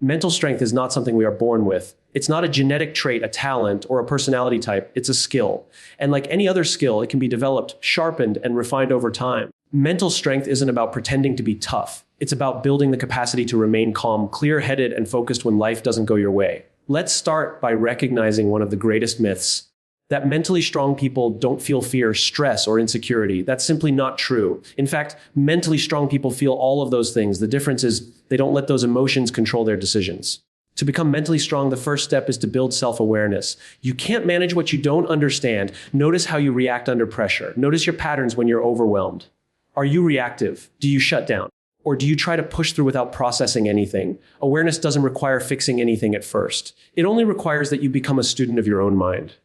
Mental strength is not something we are born with. It's not a genetic trait, a talent, or a personality type. It's a skill. And like any other skill, it can be developed, sharpened, and refined over time. Mental strength isn't about pretending to be tough. It's about building the capacity to remain calm, clear-headed, and focused when life doesn't go your way. Let's start by recognizing one of the greatest myths, that mentally strong people don't feel fear, stress, or insecurity. That's simply not true. In fact, mentally strong people feel all of those things. The difference is they don't let those emotions control their decisions. To become mentally strong, the first step is to build self-awareness. You can't manage what you don't understand. Notice how you react under pressure. Notice your patterns when you're overwhelmed. Are you reactive? Do you shut down? Or do you try to push through without processing anything? Awareness doesn't require fixing anything at first. It only requires that you become a student of your own mind.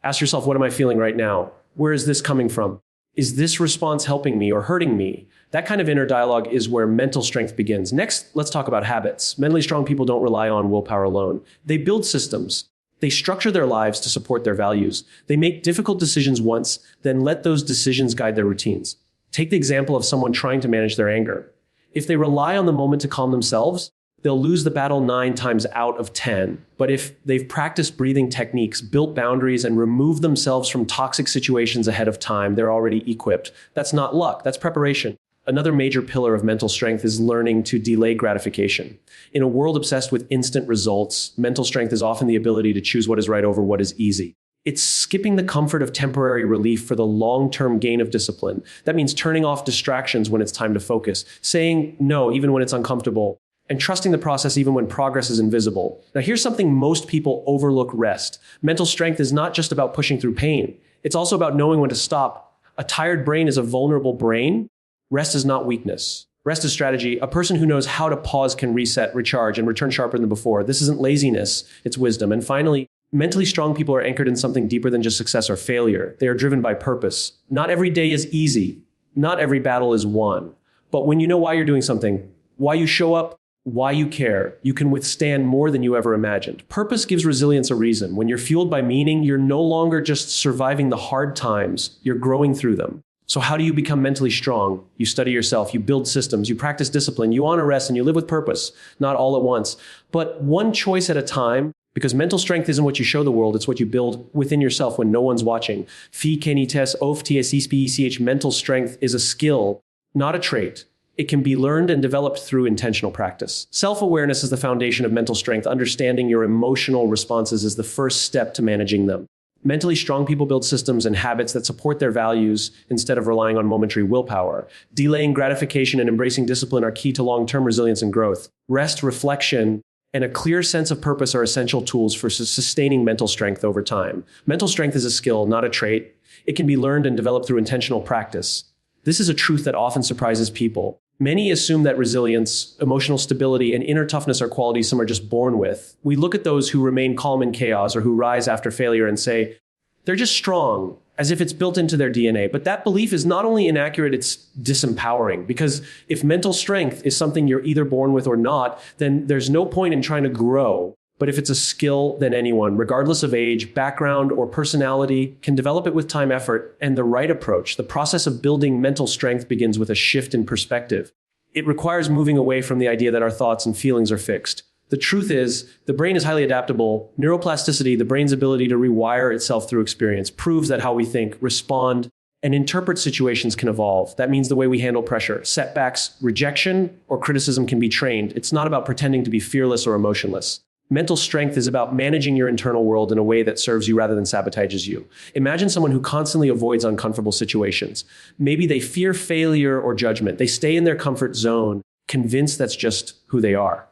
Ask yourself, what am I feeling right now? Where is this coming from? Is this response helping me or hurting me? That kind of inner dialogue is where mental strength begins. Next, let's talk about habits. Mentally strong people don't rely on willpower alone. They build systems. They structure their lives to support their values. They make difficult decisions once, then let those decisions guide their routines. Take the example of someone trying to manage their anger. If they rely on the moment to calm themselves, they'll lose the battle 9 times out of 10. But if they've practiced breathing techniques, built boundaries, and removed themselves from toxic situations ahead of time, they're already equipped. That's not luck, that's preparation. Another major pillar of mental strength is learning to delay gratification. In a world obsessed with instant results, mental strength is often the ability to choose what is right over what is easy. It's skipping the comfort of temporary relief for the long-term gain of discipline. That means turning off distractions when it's time to focus, saying no even when it's uncomfortable, and trusting the process even when progress is invisible. Now, here's something most people overlook: rest. Mental strength is not just about pushing through pain. It's also about knowing when to stop. A tired brain is a vulnerable brain. Rest is not weakness. Rest is strategy. A person who knows how to pause can reset, recharge, and return sharper than before. This isn't laziness, it's wisdom. And finally, mentally strong people are anchored in something deeper than just success or failure. They are driven by purpose. Not every day is easy. Not every battle is won. But when you know why you're doing something, why you show up, why you care, you can withstand more than you ever imagined. Purpose gives resilience a reason. When you're fueled by meaning, you're no longer just surviving the hard times, you're growing through them. So how do you become mentally strong? You study yourself, you build systems, you practice discipline, you honor rest, and you live with purpose. Not all at once, but one choice at a time, because mental strength isn't what you show the world, it's what you build within yourself when no one's watching. Fi kenites of tspech. Mental strength is a skill, not a trait. It can be learned and developed through intentional practice. Self-awareness is the foundation of mental strength. Understanding your emotional responses is the first step to managing them. Mentally strong people build systems and habits that support their values instead of relying on momentary willpower. Delaying gratification and embracing discipline are key to long-term resilience and growth. Rest, reflection, and a clear sense of purpose are essential tools for sustaining mental strength over time. Mental strength is a skill, not a trait. It can be learned and developed through intentional practice. This is a truth that often surprises people. Many assume that resilience, emotional stability, and inner toughness are qualities some are just born with. We look at those who remain calm in chaos or who rise after failure and say, they're just strong, as if it's built into their DNA. But that belief is not only inaccurate, it's disempowering. Because if mental strength is something you're either born with or not, then there's no point in trying to grow. But if it's a skill, then anyone, regardless of age, background, or personality, can develop it with time, effort, and the right approach. The process of building mental strength begins with a shift in perspective. It requires moving away from the idea that our thoughts and feelings are fixed. The truth is, the brain is highly adaptable. Neuroplasticity, the brain's ability to rewire itself through experience, proves that how we think, respond, and interpret situations can evolve. That means the way we handle pressure, setbacks, rejection, or criticism can be trained. It's not about pretending to be fearless or emotionless. Mental strength is about managing your internal world in a way that serves you rather than sabotages you. Imagine someone who constantly avoids uncomfortable situations. Maybe they fear failure or judgment. They stay in their comfort zone, convinced that's just who they are.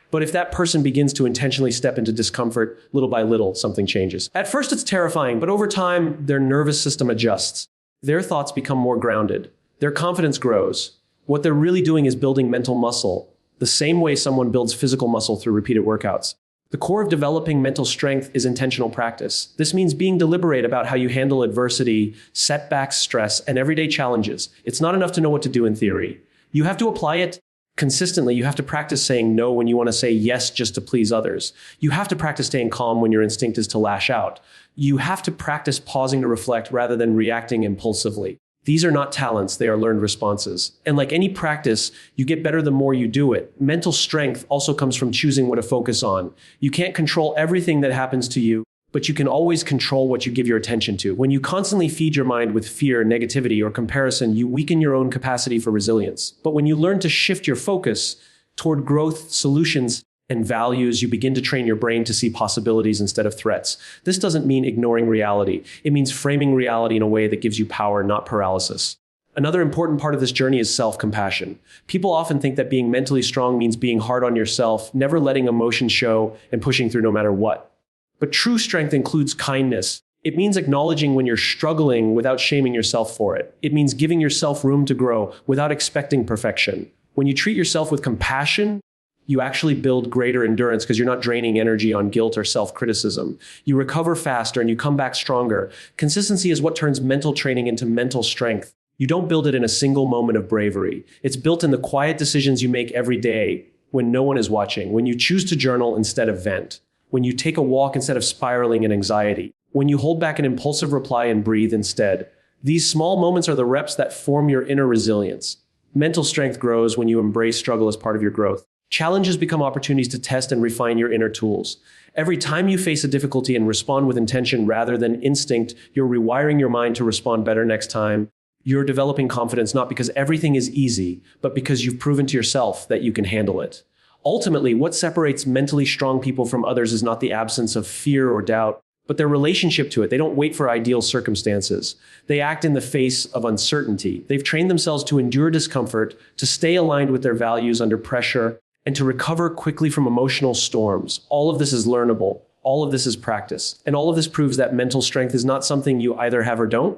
But if that person begins to intentionally step into discomfort, little by little, something changes. At first, it's terrifying, but over time, their nervous system adjusts. Their thoughts become more grounded. Their confidence grows. What they're really doing is building mental muscle, the same way someone builds physical muscle through repeated workouts. The core of developing mental strength is intentional practice. This means being deliberate about how you handle adversity, setbacks, stress, and everyday challenges. It's not enough to know what to do in theory. You have to apply it consistently. You have to practice saying no when you want to say yes just to please others. You have to practice staying calm when your instinct is to lash out. You have to practice pausing to reflect rather than reacting impulsively. These are not talents, they are learned responses. And like any practice, you get better the more you do it. Mental strength also comes from choosing what to focus on. You can't control everything that happens to you, but you can always control what you give your attention to. When you constantly feed your mind with fear, negativity, or comparison, you weaken your own capacity for resilience. But when you learn to shift your focus toward growth, solutions, and values, you begin to train your brain to see possibilities instead of threats. This doesn't mean ignoring reality. It means framing reality in a way that gives you power, not paralysis. Another important part of this journey is self-compassion. People often think that being mentally strong means being hard on yourself, never letting emotions show, and pushing through no matter what. But true strength includes kindness. It means acknowledging when you're struggling without shaming yourself for it. It means giving yourself room to grow without expecting perfection. When you treat yourself with compassion, you actually build greater endurance because you're not draining energy on guilt or self-criticism. You recover faster and you come back stronger. Consistency is what turns mental training into mental strength. You don't build it in a single moment of bravery. It's built in the quiet decisions you make every day when no one is watching, when you choose to journal instead of vent, when you take a walk instead of spiraling in anxiety, when you hold back an impulsive reply and breathe instead. These small moments are the reps that form your inner resilience. Mental strength grows when you embrace struggle as part of your growth. Challenges become opportunities to test and refine your inner tools. Every time you face a difficulty and respond with intention rather than instinct, you're rewiring your mind to respond better next time. You're developing confidence not because everything is easy, but because you've proven to yourself that you can handle it. Ultimately, what separates mentally strong people from others is not the absence of fear or doubt, but their relationship to it. They don't wait for ideal circumstances. They act in the face of uncertainty. They've trained themselves to endure discomfort, to stay aligned with their values under pressure, and to recover quickly from emotional storms. All of this is learnable. All of this is practice. And all of this proves that mental strength is not something you either have or don't.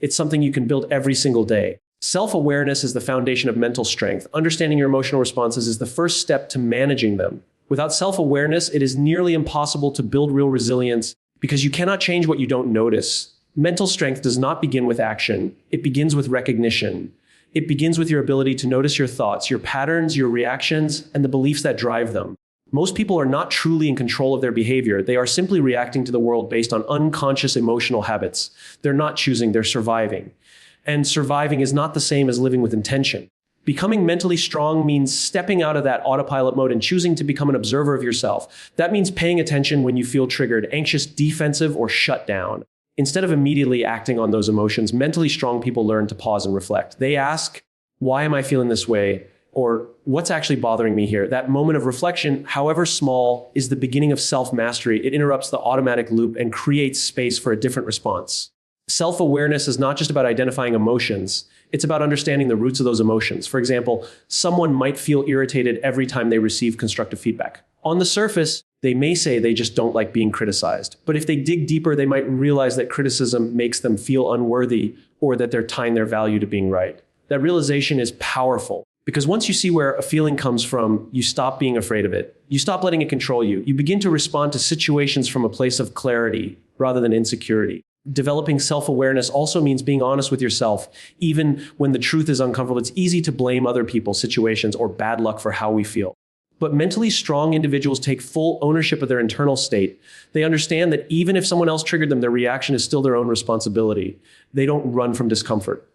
It's something you can build every single day. Self-awareness is the foundation of mental strength. Understanding your emotional responses is the first step to managing them. Without self-awareness, it is nearly impossible to build real resilience because you cannot change what you don't notice. Mental strength does not begin with action. It begins with recognition. It begins with your ability to notice your thoughts, your patterns, your reactions, and the beliefs that drive them. Most people are not truly in control of their behavior. They are simply reacting to the world based on unconscious emotional habits. They're not choosing, they're surviving. And surviving is not the same as living with intention. Becoming mentally strong means stepping out of that autopilot mode and choosing to become an observer of yourself. That means paying attention when you feel triggered, anxious, defensive, or shut down. Instead of immediately acting on those emotions, mentally strong people learn to pause and reflect. They ask, why am I feeling this way? Or what's actually bothering me here? That moment of reflection, however small, is the beginning of self-mastery. It interrupts the automatic loop and creates space for a different response. Self-awareness is not just about identifying emotions. It's about understanding the roots of those emotions. For example, someone might feel irritated every time they receive constructive feedback. On the surface, they may say they just don't like being criticized. But if they dig deeper, they might realize that criticism makes them feel unworthy or that they're tying their value to being right. That realization is powerful because once you see where a feeling comes from, you stop being afraid of it. You stop letting it control you. You begin to respond to situations from a place of clarity rather than insecurity. Developing self-awareness also means being honest with yourself. Even when the truth is uncomfortable, it's easy to blame other people, situations, or bad luck for how we feel. But mentally strong individuals take full ownership of their internal state. They understand that even if someone else triggered them, their reaction is still their own responsibility. They don't run from discomfort.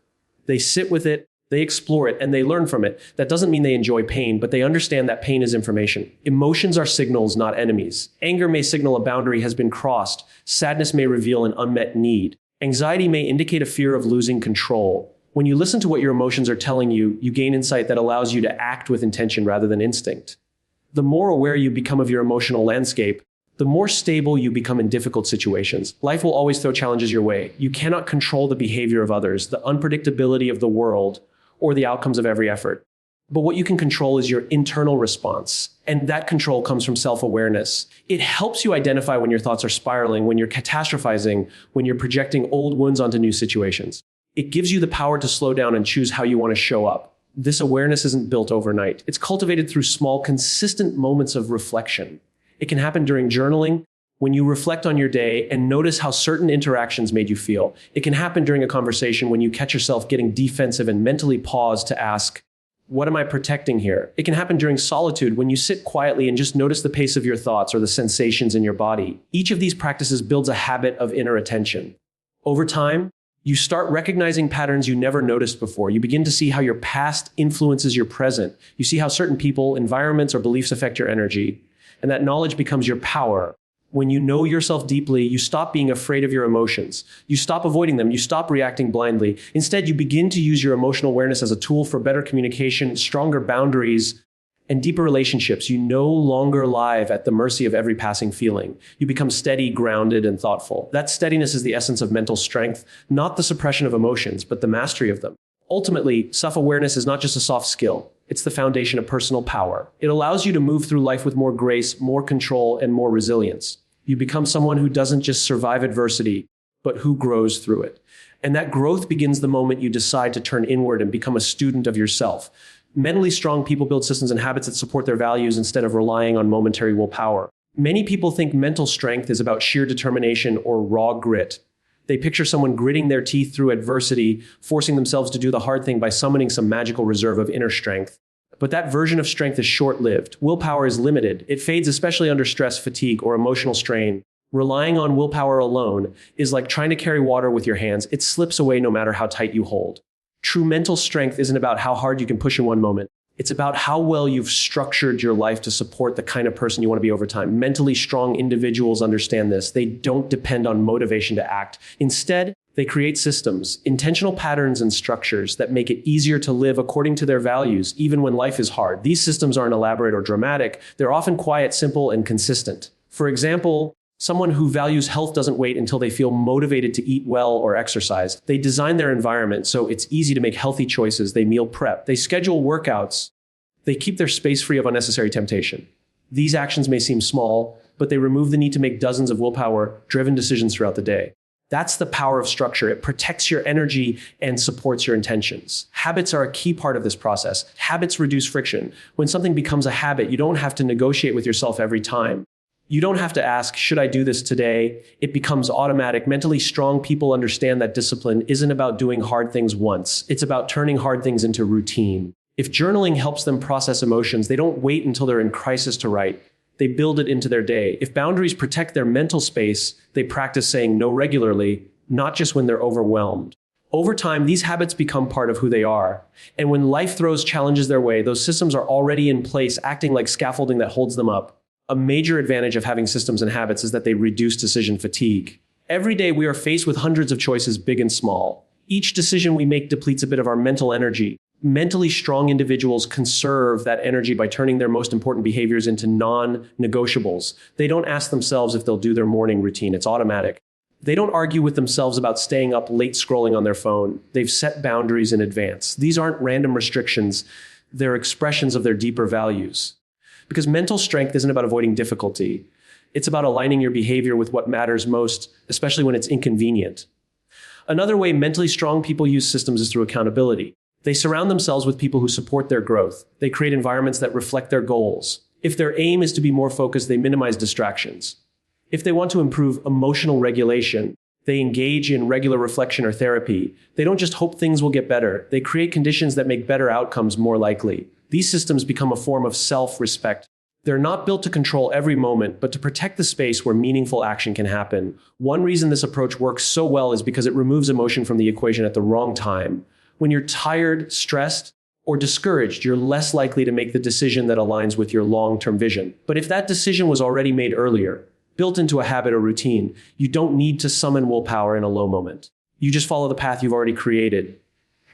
They sit with it, they explore it, and they learn from it. That doesn't mean they enjoy pain, but they understand that pain is information. Emotions are signals, not enemies. Anger may signal a boundary has been crossed. Sadness may reveal an unmet need. Anxiety may indicate a fear of losing control. When you listen to what your emotions are telling you, you gain insight that allows you to act with intention rather than instinct. The more aware you become of your emotional landscape, the more stable you become in difficult situations. Life will always throw challenges your way. You cannot control the behavior of others, the unpredictability of the world, or the outcomes of every effort. But what you can control is your internal response. And that control comes from self-awareness. It helps you identify when your thoughts are spiraling, when you're catastrophizing, when you're projecting old wounds onto new situations. It gives you the power to slow down and choose how you want to show up. This awareness isn't built overnight. It's cultivated through small, consistent moments of reflection. It can happen during journaling, when you reflect on your day and notice how certain interactions made you feel. It can happen during a conversation when you catch yourself getting defensive and mentally pause to ask, what am I protecting here? It can happen during solitude when you sit quietly and just notice the pace of your thoughts or the sensations in your body. Each of these practices builds a habit of inner attention. Over time, You start recognizing patterns you never noticed before. You begin to see how your past influences your present. You see how certain people, environments, or beliefs affect your energy. And that knowledge becomes your power. When you know yourself deeply, you stop being afraid of your emotions. You stop avoiding them. You stop reacting blindly. Instead, you begin to use your emotional awareness as a tool for better communication, stronger boundaries, and deeper relationships. You no longer live at the mercy of every passing feeling. You become steady, grounded, and thoughtful. That steadiness is the essence of mental strength, not the suppression of emotions, but the mastery of them. Ultimately, self-awareness is not just a soft skill. It's the foundation of personal power. It allows you to move through life with more grace, more control, and more resilience. You become someone who doesn't just survive adversity, but who grows through it. And that growth begins the moment you decide to turn inward and become a student of yourself. Mentally strong people build systems and habits that support their values instead of relying on momentary willpower. Many people think mental strength is about sheer determination or raw grit. They picture someone gritting their teeth through adversity, forcing themselves to do the hard thing by summoning some magical reserve of inner strength. But that version of strength is short-lived. Willpower is limited. It fades especially under stress, fatigue, or emotional strain. Relying on willpower alone is like trying to carry water with your hands. It slips away no matter how tight you hold. True mental strength isn't about how hard you can push in one moment. It's about how well you've structured your life to support the kind of person you want to be over time. Mentally strong individuals understand this. They don't depend on motivation to act. Instead, they create systems, intentional patterns and structures that make it easier to live according to their values, even when life is hard. These systems aren't elaborate or dramatic. They're often quiet, simple, and consistent. For example, someone who values health doesn't wait until they feel motivated to eat well or exercise. They design their environment so it's easy to make healthy choices. They meal prep. They schedule workouts. They keep their space free of unnecessary temptation. These actions may seem small, but they remove the need to make dozens of willpower-driven decisions throughout the day. That's the power of structure. It protects your energy and supports your intentions. Habits are a key part of this process. Habits reduce friction. When something becomes a habit, you don't have to negotiate with yourself every time. You don't have to ask, should I do this today? It becomes automatic. Mentally strong people understand that discipline isn't about doing hard things once. It's about turning hard things into routine. If journaling helps them process emotions, they don't wait until they're in crisis to write. They build it into their day. If boundaries protect their mental space, they practice saying no regularly, not just when they're overwhelmed. Over time, these habits become part of who they are. And when life throws challenges their way, those systems are already in place, acting like scaffolding that holds them up. A major advantage of having systems and habits is that they reduce decision fatigue. Every day, we are faced with hundreds of choices, big and small. Each decision we make depletes a bit of our mental energy. Mentally strong individuals conserve that energy by turning their most important behaviors into non-negotiables. They don't ask themselves if they'll do their morning routine. It's automatic. They don't argue with themselves about staying up late scrolling on their phone. They've set boundaries in advance. These aren't random restrictions. They're expressions of their deeper values. Because mental strength isn't about avoiding difficulty. It's about aligning your behavior with what matters most, especially when it's inconvenient. Another way mentally strong people use systems is through accountability. They surround themselves with people who support their growth. They create environments that reflect their goals. If their aim is to be more focused, they minimize distractions. If they want to improve emotional regulation, they engage in regular reflection or therapy. They don't just hope things will get better. They create conditions that make better outcomes more likely. These systems become a form of self-respect. They're not built to control every moment, but to protect the space where meaningful action can happen. One reason this approach works so well is because it removes emotion from the equation at the wrong time. When you're tired, stressed, or discouraged, you're less likely to make the decision that aligns with your long-term vision. But if that decision was already made earlier, built into a habit or routine, you don't need to summon willpower in a low moment. You just follow the path you've already created.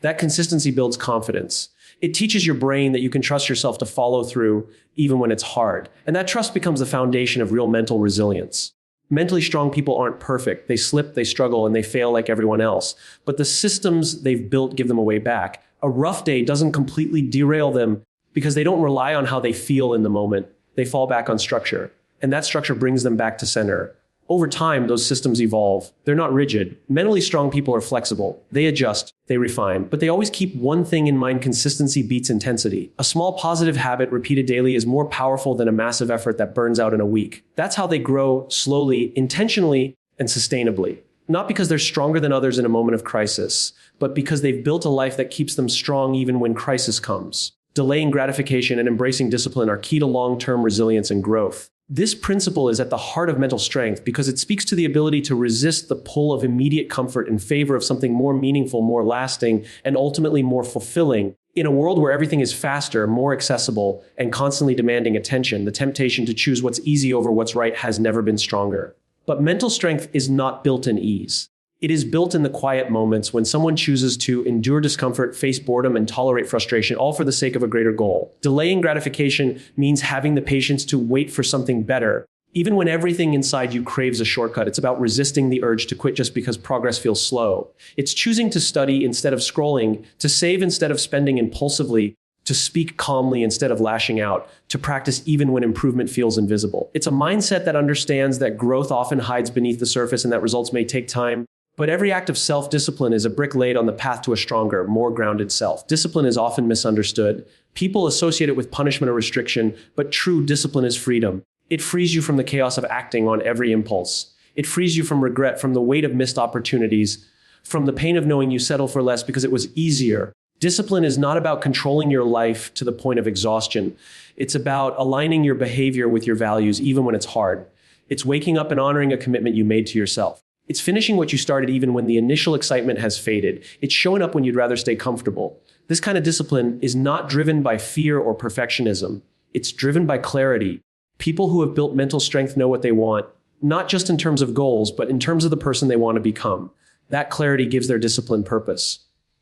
That consistency builds confidence. It teaches your brain that you can trust yourself to follow through even when it's hard. And that trust becomes the foundation of real mental resilience. Mentally strong people aren't perfect. They slip, they struggle, and they fail like everyone else. But the systems they've built give them a way back. A rough day doesn't completely derail them because they don't rely on how they feel in the moment. They fall back on structure. And that structure brings them back to center. Over time, those systems evolve. They're not rigid. Mentally strong people are flexible. They adjust, they refine, but they always keep one thing in mind: consistency beats intensity. A small positive habit repeated daily is more powerful than a massive effort that burns out in a week. That's how they grow slowly, intentionally, and sustainably. Not because they're stronger than others in a moment of crisis, but because they've built a life that keeps them strong even when crisis comes. Delaying gratification and embracing discipline are key to long-term resilience and growth. This principle is at the heart of mental strength because it speaks to the ability to resist the pull of immediate comfort in favor of something more meaningful, more lasting, and ultimately more fulfilling. In a world where everything is faster, more accessible, and constantly demanding attention, the temptation to choose what's easy over what's right has never been stronger. But mental strength is not built in ease. It is built in the quiet moments when someone chooses to endure discomfort, face boredom, and tolerate frustration, all for the sake of a greater goal. Delaying gratification means having the patience to wait for something better. Even when everything inside you craves a shortcut, it's about resisting the urge to quit just because progress feels slow. It's choosing to study instead of scrolling, to save instead of spending impulsively, to speak calmly instead of lashing out, to practice even when improvement feels invisible. It's a mindset that understands that growth often hides beneath the surface and that results may take time. But every act of self-discipline is a brick laid on the path to a stronger, more grounded self. Discipline is often misunderstood. People associate it with punishment or restriction, but true discipline is freedom. It frees you from the chaos of acting on every impulse. It frees you from regret, from the weight of missed opportunities, from the pain of knowing you settle for less because it was easier. Discipline is not about controlling your life to the point of exhaustion. It's about aligning your behavior with your values even when it's hard. It's waking up and honoring a commitment you made to yourself. It's finishing what you started even when the initial excitement has faded. It's showing up when you'd rather stay comfortable. This kind of discipline is not driven by fear or perfectionism. It's driven by clarity. People who have built mental strength know what they want, not just in terms of goals, but in terms of the person they want to become. That clarity gives their discipline purpose.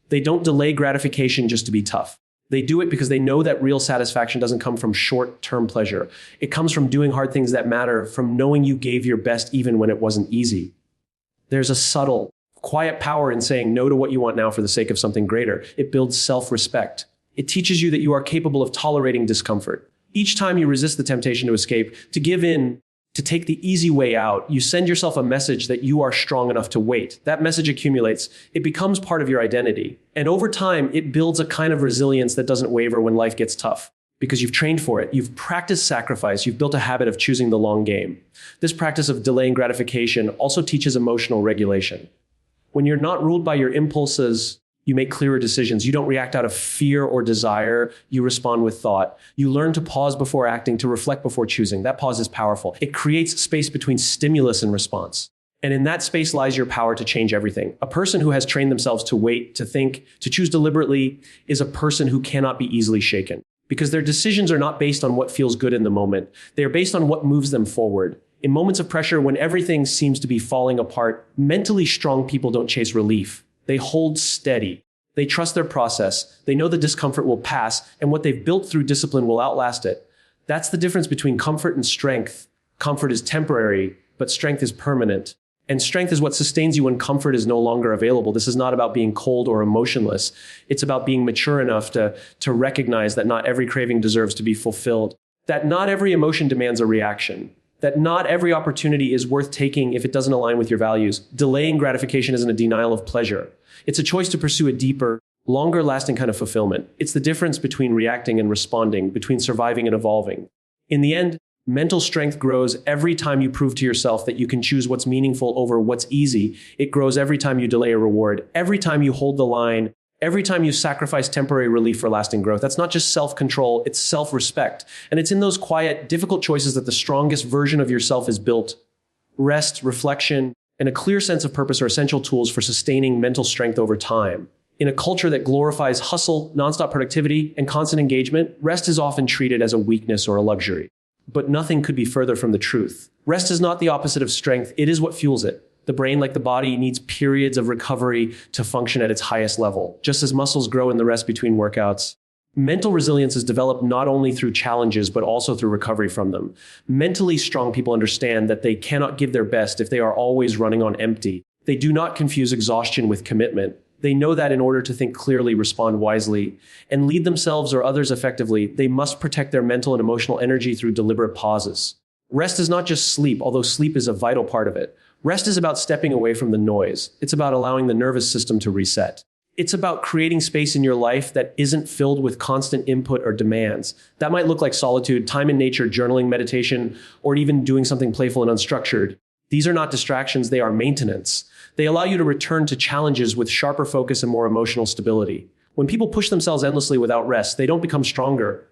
They don't delay gratification just to be tough. They do it because they know that real satisfaction doesn't come from short-term pleasure. It comes from doing hard things that matter, from knowing you gave your best even when it wasn't easy. There's a subtle, quiet power in saying no to what you want now for the sake of something greater. It builds self-respect. It teaches you that you are capable of tolerating discomfort. Each time you resist the temptation to escape, to give in, to take the easy way out, you send yourself a message that you are strong enough to wait. That message accumulates. It becomes part of your identity. And over time, it builds a kind of resilience that doesn't waver when life gets tough. Because you've trained for it. You've practiced sacrifice. You've built a habit of choosing the long game. This practice of delaying gratification also teaches emotional regulation. When you're not ruled by your impulses, you make clearer decisions. You don't react out of fear or desire. You respond with thought. You learn to pause before acting, to reflect before choosing. That pause is powerful. It creates space between stimulus and response. And in that space lies your power to change everything. A person who has trained themselves to wait, to think, to choose deliberately is a person who cannot be easily shaken. Because their decisions are not based on what feels good in the moment. They are based on what moves them forward. In moments of pressure, when everything seems to be falling apart, mentally strong people don't chase relief. They hold steady. They trust their process. They know the discomfort will pass, and what they've built through discipline will outlast it. That's the difference between comfort and strength. Comfort is temporary, but strength is permanent. And strength is what sustains you when comfort is no longer available. This is not about being cold or emotionless. It's about being mature enough to recognize that not every craving deserves to be fulfilled, that not every emotion demands a reaction, that not every opportunity is worth taking if it doesn't align with your values. Delaying gratification isn't a denial of pleasure. It's a choice to pursue a deeper, longer lasting kind of fulfillment. It's the difference between reacting and responding, between surviving and evolving. In the end, mental strength grows every time you prove to yourself that you can choose what's meaningful over what's easy. It grows every time you delay a reward, every time you hold the line, every time you sacrifice temporary relief for lasting growth. That's not just self-control, it's self-respect. And it's in those quiet, difficult choices that the strongest version of yourself is built. Rest, reflection, and a clear sense of purpose are essential tools for sustaining mental strength over time. In a culture that glorifies hustle, nonstop productivity, and constant engagement, rest is often treated as a weakness or a luxury. But nothing could be further from the truth. Rest is not the opposite of strength. It is what fuels it. The brain, like the body, needs periods of recovery to function at its highest level. Just as muscles grow in the rest between workouts, mental resilience is developed not only through challenges, but also through recovery from them. Mentally strong people understand that they cannot give their best if they are always running on empty. They do not confuse exhaustion with commitment. They know that in order to think clearly, respond wisely, and lead themselves or others effectively, they must protect their mental and emotional energy through deliberate pauses. Rest is not just sleep, although sleep is a vital part of it. Rest is about stepping away from the noise. It's about allowing the nervous system to reset. It's about creating space in your life that isn't filled with constant input or demands. That might look like solitude, time in nature, journaling, meditation, or even doing something playful and unstructured. These are not distractions, they are maintenance. They allow you to return to challenges with sharper focus and more emotional stability. When people push themselves endlessly without rest, they don't become stronger.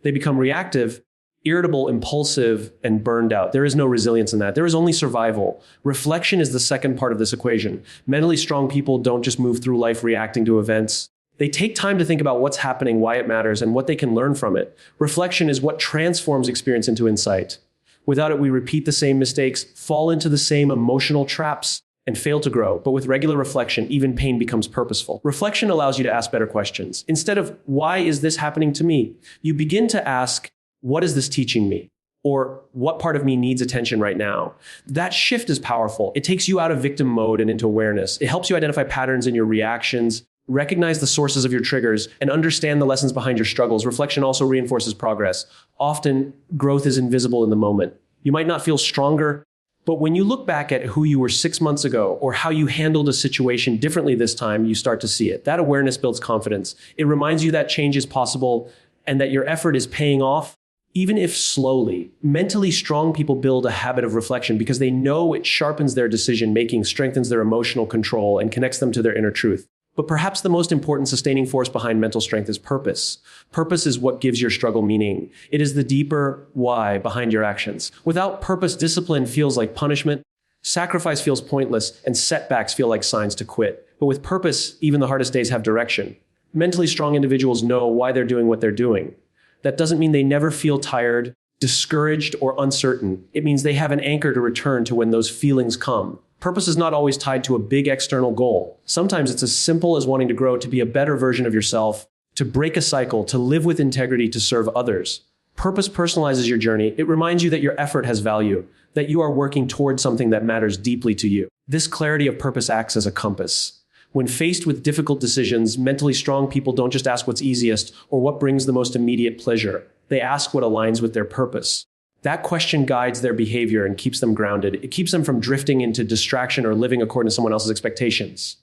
They become reactive. irritable, impulsive, and burned out. There is no resilience in that. There is only survival. Reflection is the second part of this equation. Mentally strong people don't just move through life reacting to events. They take time to think about what's happening, why it matters, and what they can learn from it. Reflection is what transforms experience into insight. Without it, we repeat the same mistakes, fall into the same emotional traps, and fail to grow. But with regular reflection, even pain becomes purposeful. Reflection allows you to ask better questions. Instead of, why is this happening to me? You begin to ask, what is this teaching me? Or what part of me needs attention right now? That shift is powerful. It takes you out of victim mode and into awareness. It helps you identify patterns in your reactions, recognize the sources of your triggers, and understand the lessons behind your struggles. Reflection also reinforces progress. Often, growth is invisible in the moment. You might not feel stronger, but when you look back at who you were 6 months ago or how you handled a situation differently this time, you start to see it. That awareness builds confidence. It reminds you that change is possible and that your effort is paying off, even if slowly. Mentally strong people build a habit of reflection because they know it sharpens their decision making, strengthens their emotional control, and connects them to their inner truth. But perhaps the most important sustaining force behind mental strength is purpose. Purpose is what gives your struggle meaning. It is the deeper why behind your actions. Without purpose, discipline feels like punishment, sacrifice feels pointless, and setbacks feel like signs to quit. But with purpose, even the hardest days have direction. Mentally strong individuals know why they're doing what they're doing. That doesn't mean they never feel tired, discouraged, or uncertain. It means they have an anchor to return to when those feelings come. Purpose is not always tied to a big external goal. Sometimes it's as simple as wanting to grow, to be a better version of yourself, to break a cycle, to live with integrity, to serve others. Purpose personalizes your journey. It reminds you that your effort has value, that you are working towards something that matters deeply to you. This clarity of purpose acts as a compass. When faced with difficult decisions, mentally strong people don't just ask what's easiest or what brings the most immediate pleasure. They ask what aligns with their purpose. That question guides their behavior and keeps them grounded. It keeps them from drifting into distraction or living according to someone else's expectations.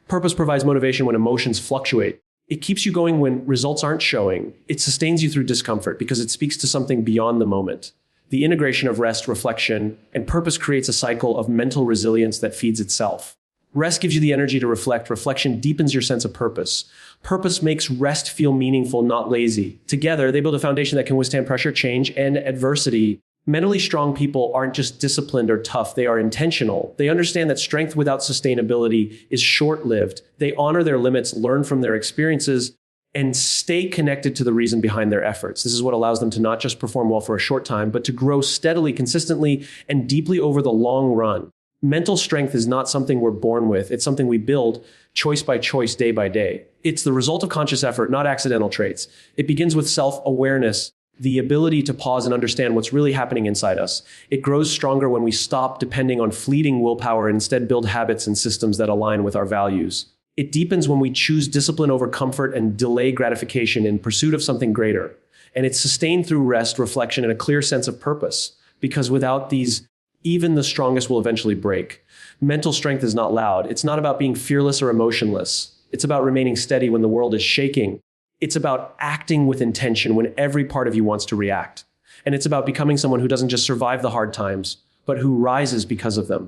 Purpose provides motivation when emotions fluctuate. It keeps you going when results aren't showing. It sustains you through discomfort because it speaks to something beyond the moment. The integration of rest, reflection, and purpose creates a cycle of mental resilience that feeds itself. Rest gives you the energy to reflect. Reflection deepens your sense of purpose. Purpose makes rest feel meaningful, not lazy. Together, they build a foundation that can withstand pressure, change, and adversity. Mentally strong people aren't just disciplined or tough. They are intentional. They understand that strength without sustainability is short-lived. They honor their limits, learn from their experiences, and stay connected to the reason behind their efforts. This is what allows them to not just perform well for a short time, but to grow steadily, consistently, and deeply over the long run. Mental strength is not something we're born with. It's something we build choice by choice, day by day. It's the result of conscious effort, not accidental traits. It begins with self-awareness, the ability to pause and understand what's really happening inside us. It grows stronger when we stop depending on fleeting willpower and instead build habits and systems that align with our values. It deepens when we choose discipline over comfort and delay gratification in pursuit of something greater. And it's sustained through rest, reflection, and a clear sense of purpose. Because without these, even the strongest will eventually break. Mental strength is not loud. It's not about being fearless or emotionless. It's about remaining steady when the world is shaking. It's about acting with intention when every part of you wants to react. And it's about becoming someone who doesn't just survive the hard times, but who rises because of them.